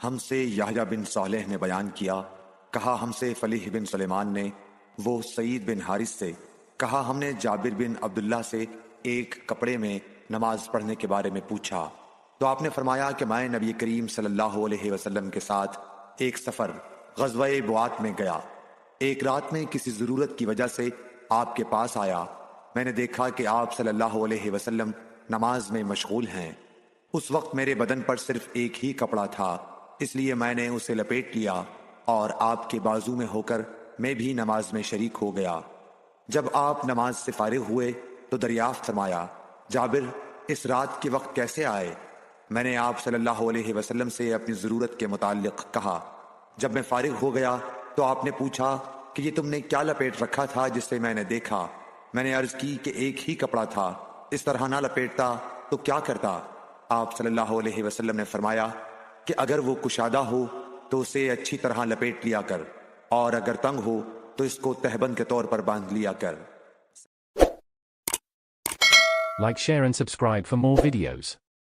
ہم سے یحییٰ بن صالح نے بیان کیا، کہا ہم سے فلیح بن سلیمان نے، وہ سعید بن حارث سے، کہا ہم نے جابر بن عبداللہ سے ایک کپڑے میں نماز پڑھنے کے بارے میں پوچھا تو آپ نے فرمایا کہ میں نبی کریم صلی اللہ علیہ وسلم کے ساتھ ایک سفر غزوہ بوات میں گیا، ایک رات میں کسی ضرورت کی وجہ سے آپ کے پاس آیا، میں نے دیکھا کہ آپ صلی اللہ علیہ وسلم نماز میں مشغول ہیں۔ اس وقت میرے بدن پر صرف ایک ہی کپڑا تھا، اس لیے میں نے اسے لپیٹ لیا اور آپ کے بازو میں ہو کر میں بھی نماز میں شریک ہو گیا۔ جب آپ نماز سے فارغ ہوئے تو دریافت فرمایا، جابر اس رات کے وقت کیسے آئے؟ میں نے آپ صلی اللہ علیہ وسلم سے اپنی ضرورت کے متعلق کہا۔ جب میں فارغ ہو گیا تو آپ نے پوچھا کہ یہ تم نے کیا لپیٹ رکھا تھا جسے میں نے دیکھا؟ میں نے عرض کی کہ ایک ہی کپڑا تھا، اس طرح نہ لپیٹتا تو کیا کرتا؟ آپ صلی اللہ علیہ وسلم نے فرمایا کہ اگر وہ کشادہ ہو تو اسے اچھی طرح لپیٹ لیا کر، اور اگر تنگ ہو تو اس کو تہبند کے طور پر باندھ لیا کر۔ Like, share and subscribe for more videos.